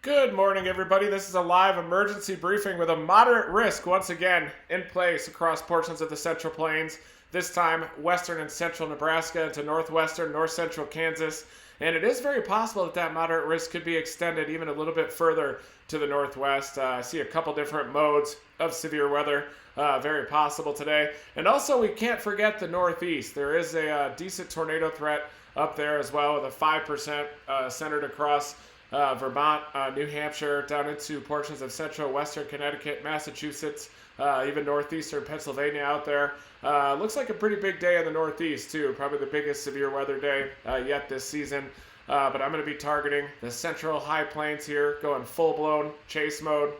Good morning, everybody. This is a live emergency briefing with a moderate risk once again in place across portions of the Central Plains. This time, western and central Nebraska into northwestern, north central Kansas. And it is very possible that that moderate risk could be extended even a little bit further to the northwest. I see a couple different modes of severe weather, very possible today. And also, we can't forget the northeast. There is a decent tornado threat up there as well, with a 5% centered across Vermont, New Hampshire, down into portions of central western Connecticut, Massachusetts, even northeastern Pennsylvania out there. Looks like a pretty big day in the northeast too, probably the biggest severe weather day yet this season. But I'm going to be targeting the central high plains here, going full-blown chase mode.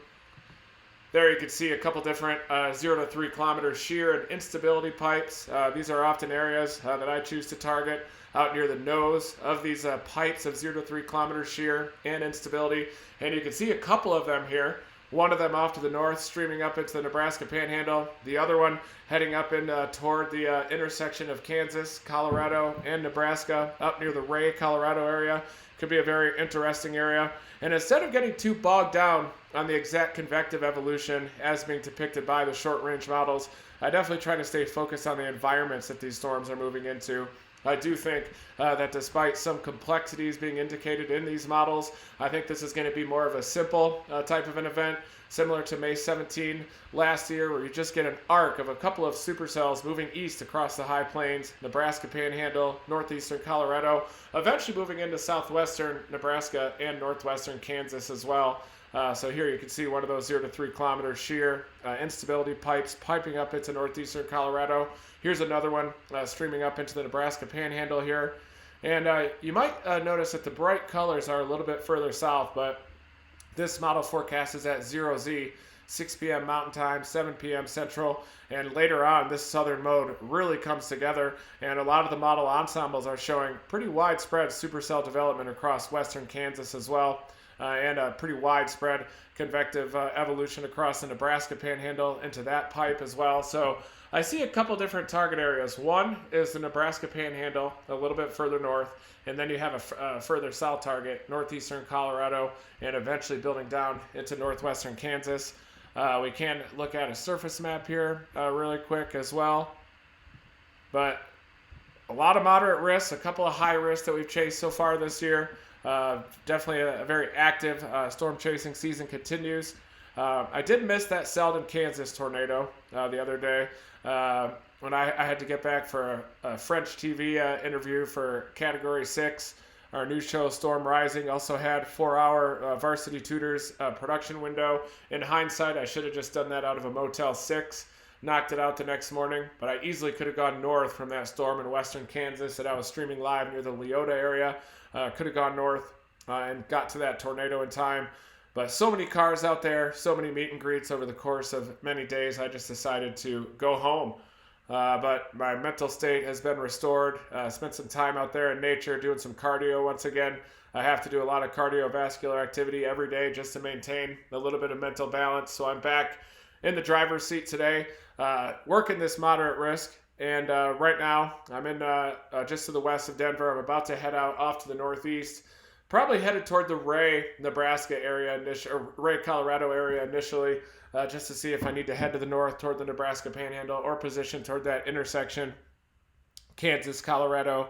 There you can see a couple different 0 to 3 kilometer shear and instability pipes. These are often areas that I choose to target out near the nose of these pipes of 0 to 3 kilometer shear and instability. And you can see a couple of them here. One of them off to the north, streaming up into the Nebraska Panhandle. The other one heading up in toward the intersection of Kansas, Colorado, and Nebraska, up near the Ray, Colorado area. Could be a very interesting area. And instead of getting too bogged down on the exact convective evolution as being depicted by the short-range models, I definitely try to stay focused on the environments that these storms are moving into. I do think that despite some complexities being indicated in these models, I think this is going to be more of a simple type of an event, similar to May 17 last year, where you just get an arc of a couple of supercells moving east across the high plains, Nebraska Panhandle, northeastern Colorado, eventually moving into southwestern Nebraska and northwestern Kansas as well. So here you can see one of those 0 to 3 kilometer shear instability pipes piping up into northeastern Colorado. Here's another one streaming up into the Nebraska Panhandle here. And you might notice that the bright colors are a little bit further south, but this model forecast is at 0Z, 6 p.m. Mountain Time, 7 p.m. Central, and later on this southern mode really comes together, and a lot of the model ensembles are showing pretty widespread supercell development across western Kansas as well. And a pretty widespread convective evolution across the Nebraska Panhandle into that pipe as well. So I see a couple different target areas. One is the Nebraska Panhandle, a little bit further north, and then you have a further south target, northeastern Colorado, and eventually building down into northwestern Kansas. We can look at a surface map here really quick as well. But a lot of moderate risks, a couple of high risks that we've chased so far this year. Definitely a very active storm chasing season continues. I did miss that Selden, Kansas tornado the other day when I had to get back for a French TV interview for Category 6. Our new show, Storm Rising, also had 4-hour Varsity Tutors production window. In hindsight, I should have just done that out of a Motel 6. Knocked it out the next morning, but I easily could have gone north from that storm in western Kansas that I was streaming live near the Leota area. Could have gone north and got to that tornado in time. But so many cars out there, so many meet and greets over the course of many days, I just decided to go home. But my mental state has been restored. Spent some time out there in nature doing some cardio once again. I have to do a lot of cardiovascular activity every day just to maintain a little bit of mental balance. So I'm back in the driver's seat today, working this moderate risk. And right now, I'm in just to the west of Denver. I'm about to head out off to the northeast, probably headed toward the Ray, Nebraska area, or Ray, Colorado area initially, just to see if I need to head to the north toward the Nebraska Panhandle or position toward that intersection, Kansas, Colorado,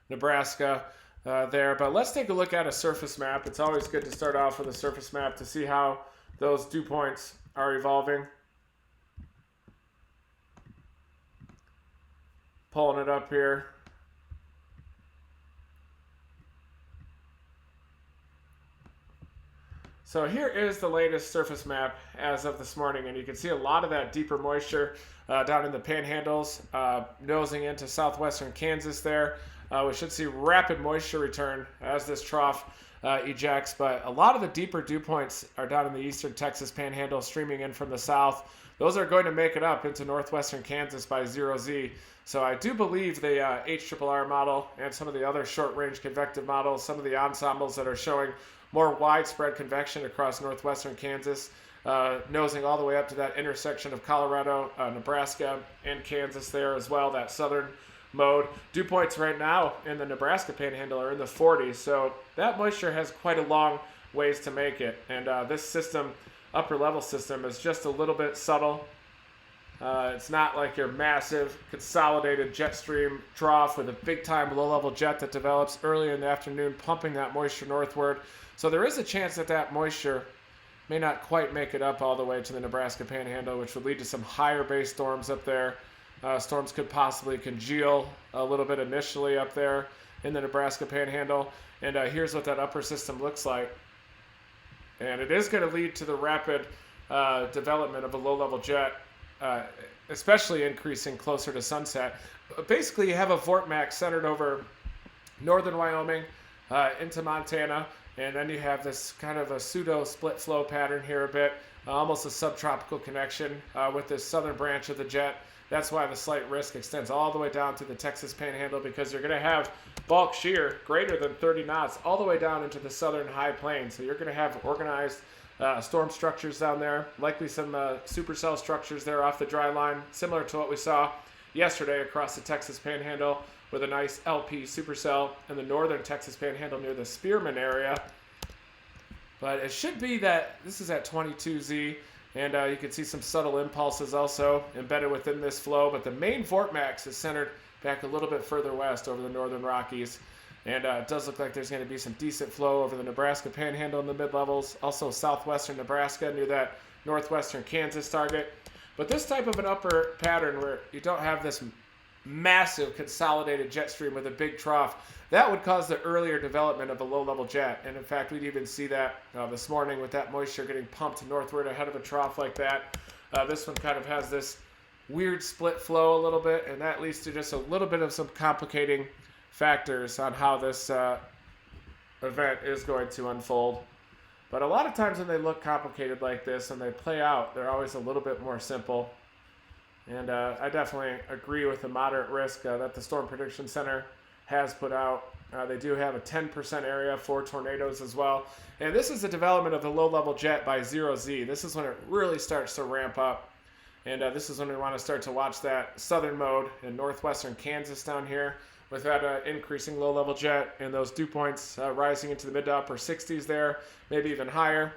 Nebraska there. But let's take a look at a surface map. It's always good to start off with a surface map to see how those dew points are evolving. Pulling it up here. So here is the latest surface map as of this morning, and you can see a lot of that deeper moisture down in the panhandles, nosing into southwestern Kansas there. We should see rapid moisture return as this trough ejects, but a lot of the deeper dew points are down in the eastern Texas panhandle, streaming in from the south. Those are going to make it up into northwestern Kansas by 0Z. So I do believe the HRRR model and some of the other short-range convective models, some of the ensembles that are showing more widespread convection across northwestern Kansas, nosing all the way up to that intersection of Colorado, Nebraska, and Kansas there as well, that southern mode. Dew points right now in the Nebraska Panhandle are in the 40s, so that moisture has quite a long ways to make it. And this system, upper level system, is just a little bit subtle. It's not like your massive consolidated jet stream trough with a big time low level jet that develops early in the afternoon, pumping that moisture northward. So there is a chance that that moisture may not quite make it up all the way to the Nebraska Panhandle, which would lead to some higher base storms up there. Storms could possibly congeal a little bit initially up there in the Nebraska Panhandle. And here's what that upper system looks like. And it is going to lead to the rapid development of a low-level jet, especially increasing closer to sunset. Basically, you have a vortex centered over northern Wyoming into Montana, and then you have this kind of a pseudo split flow pattern here a bit, almost a subtropical connection with this southern branch of the jet. That's why the slight risk extends all the way down to the Texas Panhandle, because you're going to have bulk shear greater than 30 knots all the way down into the southern high plains. So you're going to have organized storm structures down there, likely some supercell structures there off the dry line, similar to what we saw yesterday across the Texas Panhandle with a nice LP supercell in the northern Texas Panhandle near the Spearman area. But it should be that this is at 22Z. And you can see some subtle impulses also embedded within this flow. But the main vortex is centered back a little bit further west over the northern Rockies. And it does look like there's going to be some decent flow over the Nebraska Panhandle in the mid-levels. Also southwestern Nebraska near that northwestern Kansas target. But this type of an upper pattern where you don't have this massive consolidated jet stream with a big trough, that would cause the earlier development of a low-level jet. And in fact, we'd even see that this morning with that moisture getting pumped northward ahead of a trough like that. This one kind of has this weird split flow a little bit, and that leads to just a little bit of some complicating factors on how this event is going to unfold. But a lot of times when they look complicated like this and they play out, they're always a little bit more simple. And I definitely agree with the moderate risk that the Storm Prediction Center has put out. They do have a 10% area for tornadoes as well. And this is the development of the low-level jet by 0Z. This is when it really starts to ramp up. And this is when we want to start to watch that southern mode in northwestern Kansas down here with that increasing low-level jet and those dew points rising into the mid to upper 60s there, maybe even higher.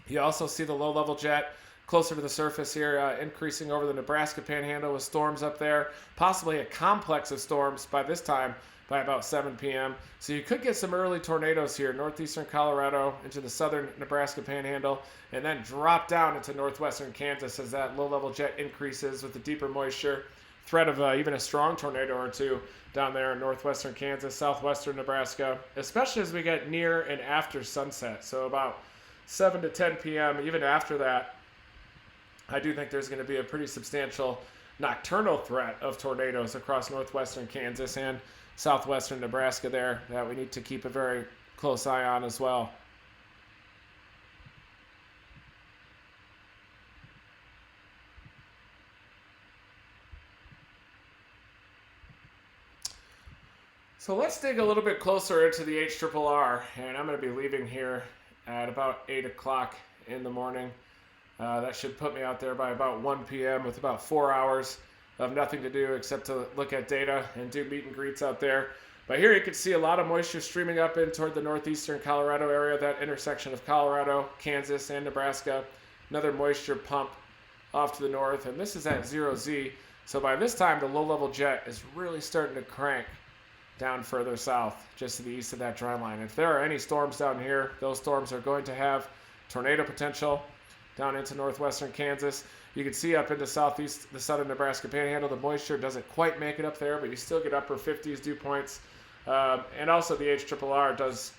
You also see the low-level jet closer to the surface here, increasing over the Nebraska Panhandle with storms up there, possibly a complex of storms by this time by about 7 p.m. So you could get some early tornadoes here, northeastern Colorado into the southern Nebraska Panhandle, and then drop down into northwestern Kansas as that low-level jet increases with the deeper moisture. Threat of even a strong tornado or two down there in northwestern Kansas, southwestern Nebraska, especially as we get near and after sunset. So about 7 to 10 p.m., even after that, I do think there's going to be a pretty substantial nocturnal threat of tornadoes across northwestern Kansas and southwestern Nebraska there that we need to keep a very close eye on as well. So let's dig a little bit closer into the HRRR, and I'm going to be leaving here at about 8 o'clock in the morning. That should put me out there by about 1 p.m. with about 4 hours of nothing to do except to look at data and do meet and greets out there. But here you can see a lot of moisture streaming up in toward the northeastern Colorado area, that intersection of Colorado, Kansas, and Nebraska. Another moisture pump off to the north, and this is at 0Z. So by this time, the low-level jet is really starting to crank down further south, just to the east of that dry line. If there are any storms down here, those storms are going to have tornado potential down into northwestern Kansas. You can see up into southeast, the southern Nebraska Panhandle, the moisture doesn't quite make it up there, but you still get upper 50s dew points. And also the HRRR does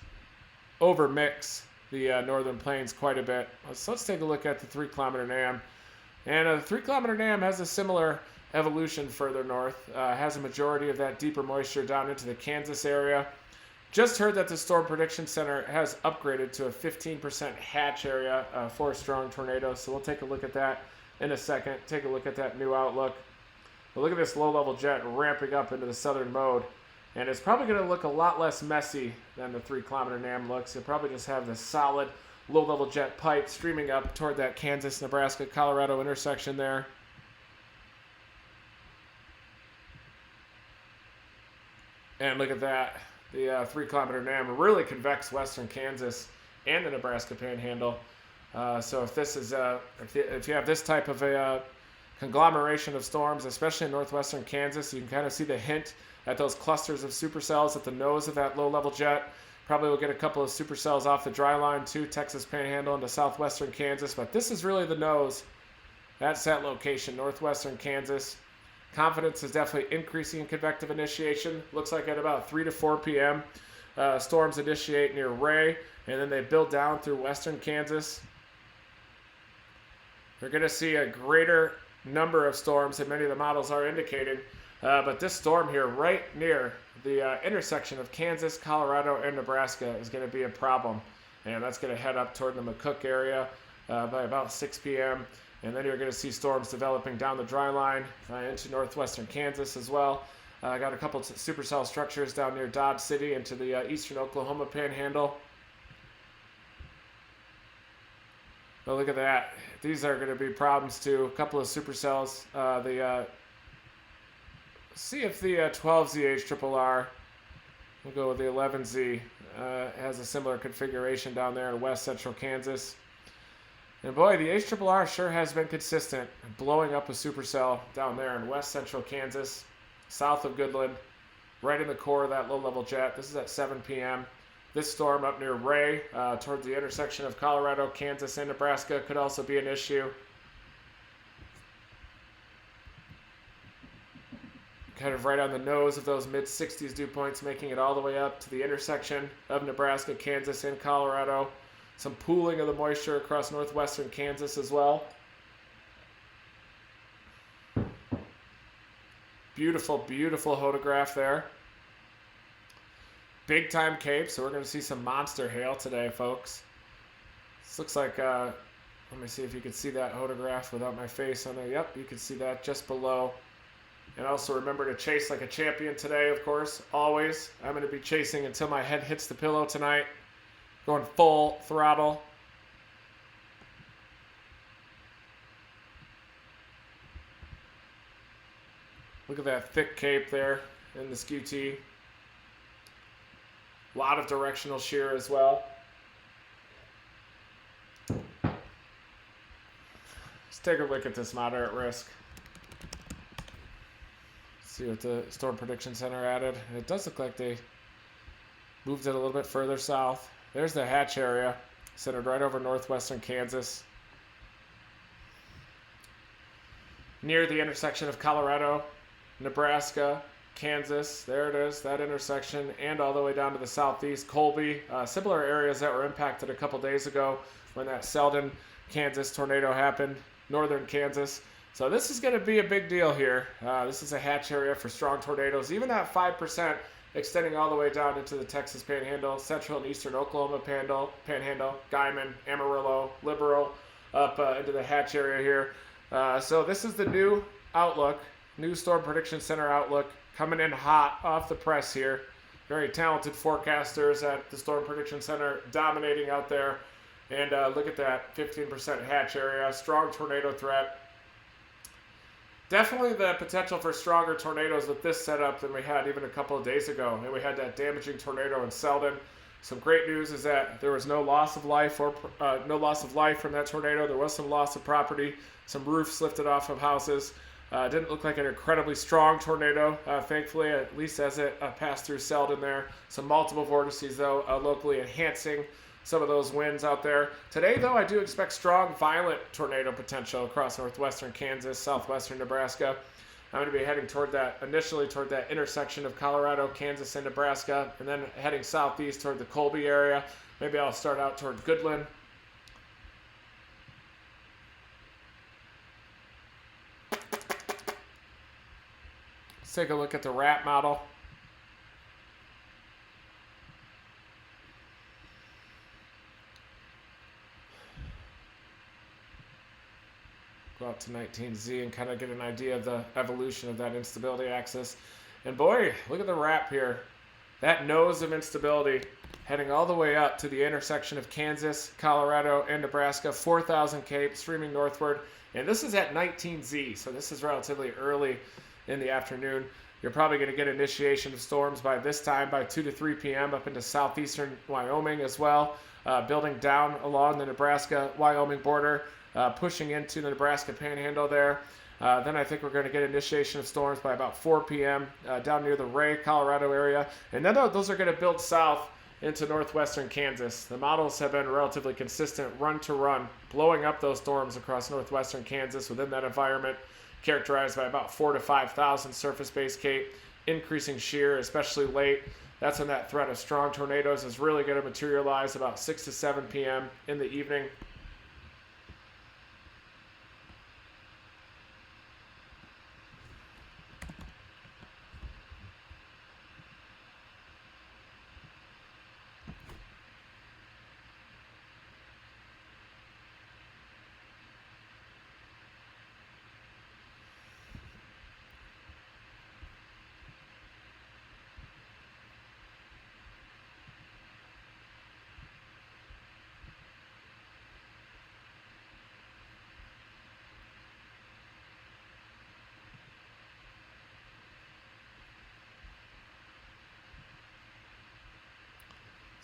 overmix the northern plains quite a bit. So let's take a look at the 3-kilometer NAM. And the 3-kilometer NAM has a similar evolution further north, has a majority of that deeper moisture down into the Kansas area. Just heard that the Storm Prediction Center has upgraded to a 15% hatch area for strong tornadoes, so we'll take a look at that in a second. Take a look at that new outlook. But look at this low-level jet ramping up into the southern mode, and it's probably going to look a lot less messy than the 3-kilometer NAM looks. You'll probably just have this solid low-level jet pipe streaming up toward that Kansas, Nebraska, Colorado intersection there. And look at that. The 3-kilometer NAM, really convex western Kansas and the Nebraska Panhandle. So if this is if you have this type of a conglomeration of storms, especially in northwestern Kansas, you can kind of see the hint at those clusters of supercells at the nose of that low-level jet. Probably will get a couple of supercells off the dry line too, Texas Panhandle into southwestern Kansas. But this is really the nose. That's that location, northwestern Kansas. Confidence is definitely increasing in convective initiation. Looks like at about 3 to 4 p.m., storms initiate near Ray, and then they build down through western Kansas. You're going to see a greater number of storms than many of the models are indicating. But this storm here right near the intersection of Kansas, Colorado, and Nebraska is going to be a problem. And that's going to head up toward the McCook area by about 6 p.m. And then you're going to see storms developing down the dry line into northwestern Kansas as well. I got a couple of supercell structures down near Dodge City into the eastern Oklahoma Panhandle. Oh, look at that. These are going to be problems too. A couple of supercells. See if the 12ZHRRR, we'll go with the 11Z, has a similar configuration down there in west central Kansas. And boy, the HRRR sure has been consistent, blowing up a supercell down there in west central Kansas, south of Goodland, right in the core of that low-level jet. This is at 7 p.m. This storm up near Ray, towards the intersection of Colorado, Kansas, and Nebraska could also be an issue. Kind of right on the nose of those mid-60s dew points, making it all the way up to the intersection of Nebraska, Kansas, and Colorado. Some pooling of the moisture across northwestern Kansas as well. Beautiful, beautiful photograph there. Big time Cape, so we're going to see some monster hail today, folks. This looks like, let me see if you can see that photograph without my face on there. Yep, you can see that just below. And also remember to chase like a champion today, of course, always. I'm going to be chasing until my head hits the pillow tonight. Going full throttle. Look at that thick cape there in the SQT. A lot of directional shear as well. Let's take a look at this moderate risk. See what the Storm Prediction Center added. And it does look like they moved it a little bit further south. There's the hatch area, centered right over northwestern Kansas. Near the intersection of Colorado, Nebraska, Kansas. There it is, that intersection, and all the way down to the southeast, Colby. Similar areas that were impacted a couple days ago when that Selden, Kansas tornado happened, northern Kansas. So this is going to be a big deal here. This is a hatch area for strong tornadoes, even at 5%, extending all the way down into the Texas Panhandle, central and eastern Oklahoma Panhandle, Guymon, Amarillo, Liberal, up into the hatch area here. So this is the new outlook, new Storm Prediction Center outlook, coming in hot off the press here. Very talented forecasters at the Storm Prediction Center dominating out there. And look at that, 15% hatch area, strong tornado threat. Definitely the potential for stronger tornadoes with this setup than we had even a couple of days ago. And we had that damaging tornado in Selden. Some great news is that there was no loss of life from that tornado. There was some loss of property, some roofs lifted off of houses. Didn't look like an incredibly strong tornado, thankfully, at least as it passed through Selden there. Some multiple vortices, though, locally enhancing some of those winds out there. Today, though, I do expect strong, violent tornado potential across northwestern Kansas, southwestern Nebraska. I'm going to be heading initially toward that intersection of Colorado, Kansas, and Nebraska, and then heading southeast toward the Colby area. Maybe I'll start out toward Goodland. Let's take a look at the RAP model. Go out to 19Z and kind of get an idea of the evolution of that instability axis. And boy, look at the wrap here. That nose of instability heading all the way up to the intersection of Kansas, Colorado, and Nebraska, 4,000 Cape, streaming northward. And this is at 19Z, so this is relatively early in the afternoon. You're probably going to get initiation of storms by this time, by 2 to 3 p.m. up into southeastern Wyoming as well, building down along the Nebraska-Wyoming border, pushing into the Nebraska Panhandle there. Then I think we're going to get initiation of storms by about 4 p.m. Down near the Ray, Colorado area. And then those are going to build south into northwestern Kansas. The models have been relatively consistent run to run, blowing up those storms across northwestern Kansas within that environment, characterized by about 4,000 to 5,000 surface-based Cape, increasing shear, especially late. That's when that threat of strong tornadoes is really going to materialize about 6 to 7 p.m. in the evening.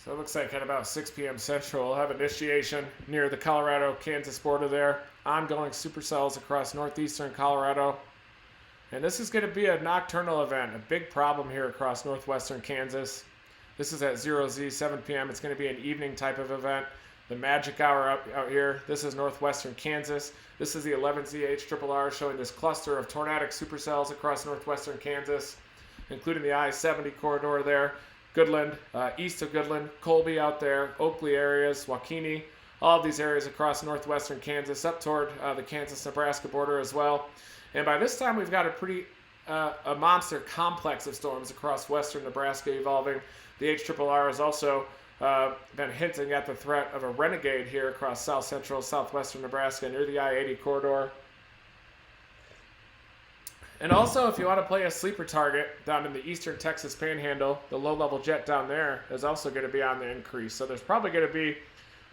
So it looks like at about 6 p.m. Central, we'll have initiation near the Colorado-Kansas border there. Ongoing supercells across northeastern Colorado. And this is going to be a nocturnal event, a big problem here across northwestern Kansas. This is at 0Z, 7 p.m. It's going to be an evening type of event. The magic hour out here. This is northwestern Kansas. This is the 11ZHRRR showing this cluster of tornadic supercells across northwestern Kansas, including the I-70 corridor there. Goodland, east of Goodland, Colby out there, Oakley areas, Waukene, all of these areas across northwestern Kansas, up toward the Kansas-Nebraska border as well. And by this time, we've got a monster complex of storms across western Nebraska evolving. The HRRR has also been hinting at the threat of a renegade here across south-central, southwestern Nebraska near the I-80 corridor. And also, if you want to play a sleeper target down in the eastern Texas Panhandle, the low-level jet down there is also going to be on the increase. So there's probably going to be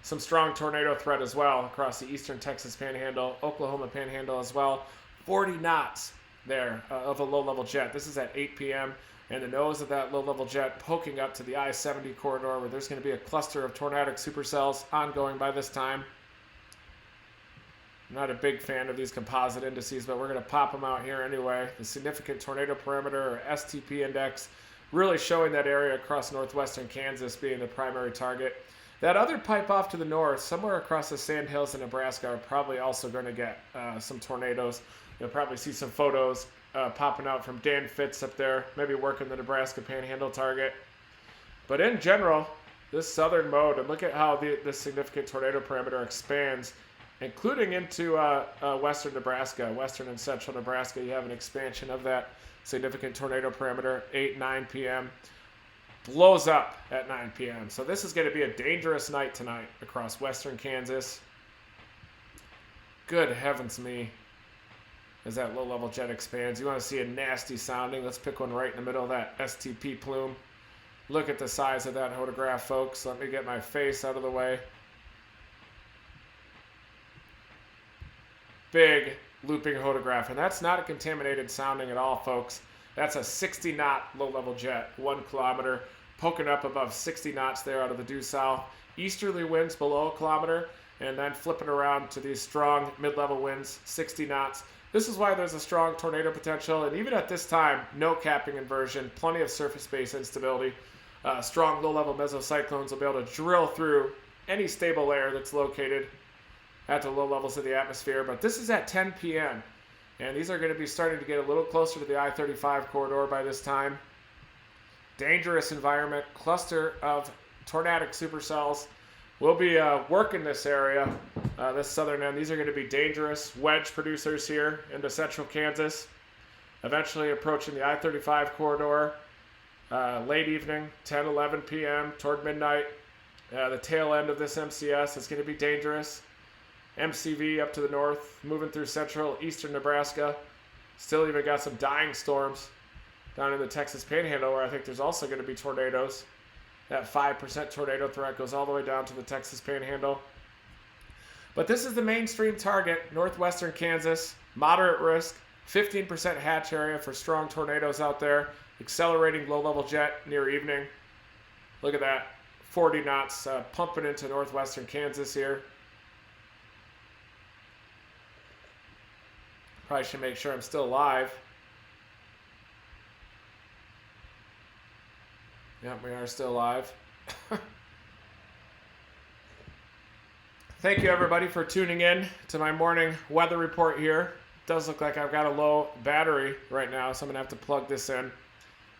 some strong tornado threat as well across the eastern Texas Panhandle, Oklahoma Panhandle as well. 40 knots there of a low-level jet. This is at 8 p.m. and the nose of that low-level jet poking up to the I-70 corridor where there's going to be a cluster of tornadic supercells ongoing by this time. I'm not a big fan of these composite indices, but we're going to pop them out here anyway. The significant tornado parameter, or STP index, really showing that area across northwestern Kansas being the primary target. That other pipe off to the north, somewhere across the sandhills in Nebraska, are probably also going to get some tornadoes. You'll probably see some photos popping out from Dan Fitz up there, maybe working the Nebraska Panhandle target. But in general, this southern mode, and look at how this significant tornado parameter expands, including into western Nebraska, western and central Nebraska. You have an expansion of that significant tornado parameter, 8, 9 p.m. Blows up at 9 p.m. So this is going to be a dangerous night tonight across western Kansas. Good heavens me, as that low-level jet expands. You want to see a nasty sounding? Let's pick one right in the middle of that STP plume. Look at the size of that photograph, folks. Let me get my face out of the way. Big looping photograph, and that's not a contaminated sounding at all, folks. That's a 60-knot low-level jet, 1 kilometer, poking up above 60 knots there out of the due south. Easterly winds below a kilometer, and then flipping around to these strong mid-level winds, 60 knots. This is why there's a strong tornado potential, and even at this time, no capping inversion, plenty of surface-based instability. Strong low-level mesocyclones will be able to drill through any stable air that's located at the low levels of the atmosphere. But this is at 10 p.m. and these are going to be starting to get a little closer to the I-35 corridor by this time. Dangerous environment, cluster of tornadic supercells. We'll be working this area, this southern end. These are going to be dangerous wedge producers here into central Kansas, eventually approaching the I-35 corridor late evening, 10, 11 p.m. toward midnight. The tail end of this MCS is going to be dangerous. MCV up to the north, moving through central eastern Nebraska. Still even got some dying storms down in the Texas Panhandle, where I think there's also going to be tornadoes. That 5% tornado threat goes all the way down to the Texas Panhandle. But this is the mainstream target, northwestern Kansas, moderate risk, 15% hatch area for strong tornadoes out there. Accelerating low-level jet near evening. Look at that. 40 knots pumping into northwestern Kansas here. Probably should make sure I'm still live. Yep, we are still live. Thank you everybody for tuning in to my morning weather report here. It does look like I've got a low battery right now, so I'm gonna have to plug this in.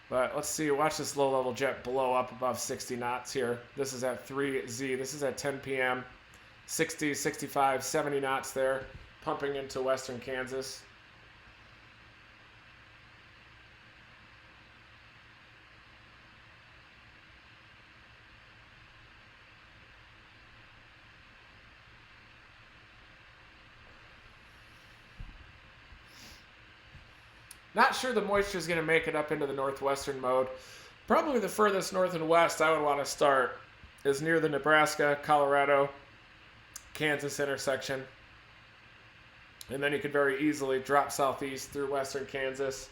But let's see, watch this low-level jet blow up above 60 knots here. This is at 3Z. This is at 10 p.m. 60, 65, 70 knots there, pumping into western Kansas. Not sure the moisture is going to make it up into the northwestern mode. Probably the furthest north and west I would want to start is near the Nebraska, Colorado, Kansas intersection. And then you could very easily drop southeast through western Kansas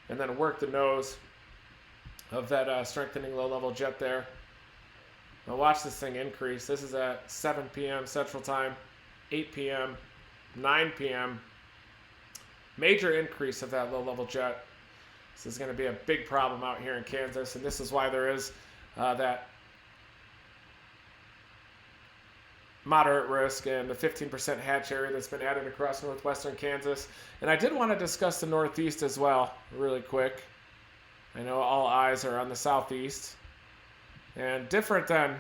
and then work the nose of that strengthening low-level jet there. Now watch this thing increase. This is at 7 p.m. Central Time, 8 p.m., 9 p.m., major increase of that low-level jet. This is going to be a big problem out here in Kansas, and this is why there is that moderate risk and the 15% hatch area that's been added across northwestern Kansas. And I did want to discuss the northeast as well, really quick. I know all eyes are on the southeast, and different than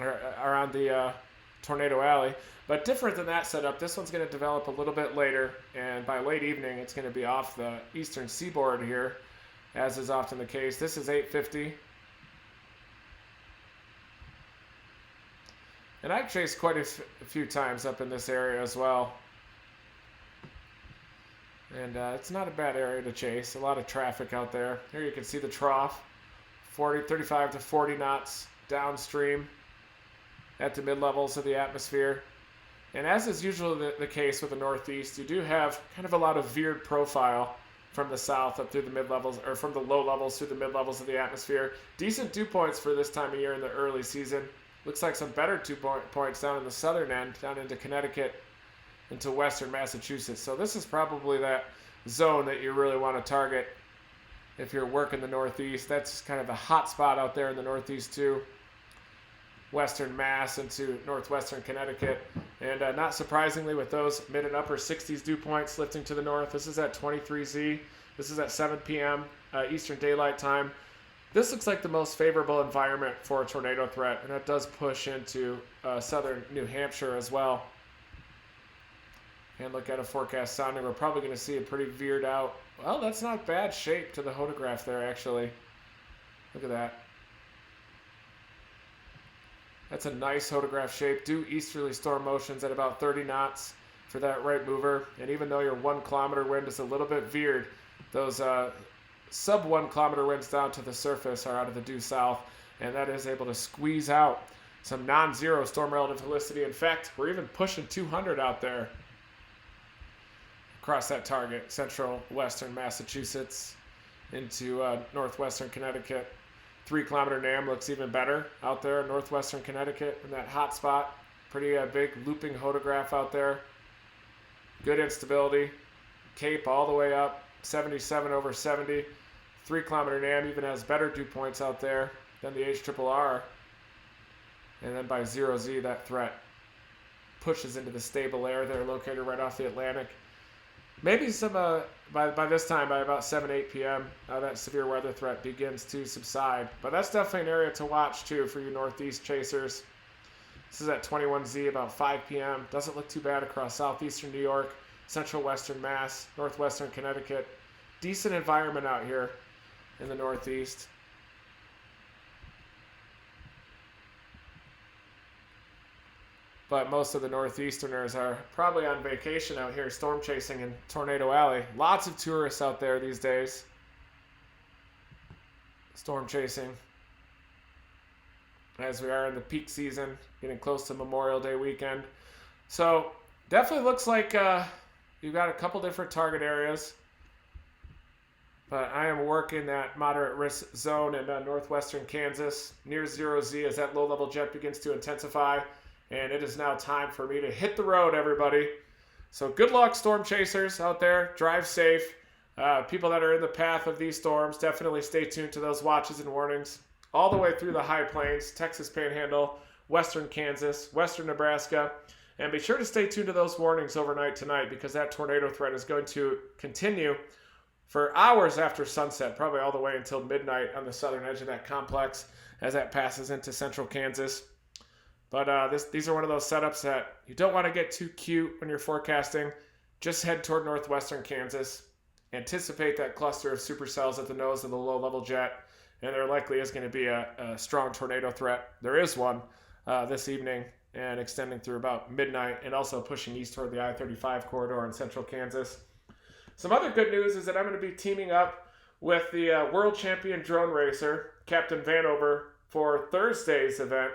around the Tornado Alley. But different than that setup, this one's going to develop a little bit later, and by late evening, it's going to be off the eastern seaboard here, as is often the case. This is 850. And I've chased quite a few times up in this area as well. And it's not a bad area to chase. A lot of traffic out there. Here you can see the trough, 35 to 40 knots downstream at the mid-levels of the atmosphere. And as is usually the case with the Northeast, you do have kind of a lot of veered profile from the south up through the mid-levels, or from the low levels through the mid-levels of the atmosphere. Decent dew points for this time of year in the early season. Looks like some better dew points down in the southern end, down into Connecticut, into western Massachusetts. So this is probably that zone that you really want to target if you're working the Northeast. That's kind of a hot spot out there in the Northeast too. Western Mass into northwestern Connecticut. And not surprisingly, with those mid and upper 60s dew points lifting to the north, this is at 23Z. This is at 7 p.m. Eastern Daylight Time. This looks like the most favorable environment for a tornado threat, and that does push into southern New Hampshire as well. And look at a forecast sounding. We're probably going to see a pretty veered out. Well, that's not bad shape to the photograph there, actually. Look at that. That's a nice photograph shape. Due easterly storm motions at about 30 knots for that right mover. And even though your 1 kilometer wind is a little bit veered, those sub 1 kilometer winds down to the surface are out of the due south. And that is able to squeeze out some non-zero storm relative helicity. In fact, we're even pushing 200 out there across that target. Central western Massachusetts into northwestern Connecticut. 3 kilometer NAM looks even better out there in northwestern Connecticut in that hot spot. Pretty big looping hodograph out there. Good instability. Cape all the way up, 77 over 70. 3 kilometer NAM even has better dew points out there than the HRRR. And then by 0Z, that threat pushes into the stable air there, located right off the Atlantic. Maybe some, by this time, by about 7, 8 p.m., that severe weather threat begins to subside. But that's definitely an area to watch, too, for you northeast chasers. This is at 21Z, about 5 p.m. Doesn't look too bad across southeastern New York, central western Mass, northwestern Connecticut. Decent environment out here in the northeast. But most of the northeasterners are probably on vacation out here storm chasing in Tornado Alley. Lots of tourists out there these days. Storm chasing. As we are in the peak season, getting close to Memorial Day weekend. So definitely looks like you've got a couple different target areas. But I am working that moderate risk zone in northwestern Kansas near 0Z as that low-level jet begins to intensify. And it is now time for me to hit the road, everybody. So good luck, storm chasers out there. Drive safe. People that are in the path of these storms, definitely stay tuned to those watches and warnings. All the way through the high plains, Texas Panhandle, western Kansas, western Nebraska. And be sure to stay tuned to those warnings overnight tonight because that tornado threat is going to continue for hours after sunset, probably all the way until midnight on the southern edge of that complex as that passes into central Kansas. But these are one of those setups that you don't want to get too cute when you're forecasting. Just head toward northwestern Kansas. Anticipate that cluster of supercells at the nose of the low-level jet, and there likely is going to be a strong tornado threat. There is one this evening and extending through about midnight and also pushing east toward the I-35 corridor in central Kansas. Some other good news is that I'm going to be teaming up with the world champion drone racer, Captain Vanover, for Thursday's event.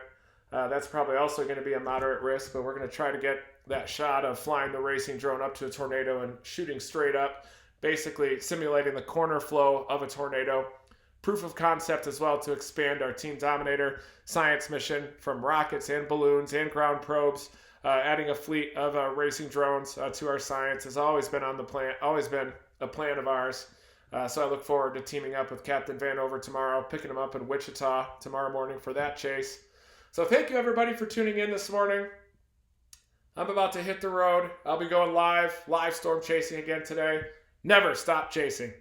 That's probably also going to be a moderate risk, but we're going to try to get that shot of flying the racing drone up to a tornado and shooting straight up, basically simulating the corner flow of a tornado. Proof of concept as well to expand our Team Dominator science mission from rockets and balloons and ground probes. Adding a fleet of racing drones to our science has always been on the plan, always been a plan of ours. So I look forward to teaming up with Captain Vanover tomorrow, picking him up in Wichita tomorrow morning for that chase. So thank you everybody for tuning in this morning. I'm about to hit the road. I'll be going live storm chasing again today. Never stop chasing.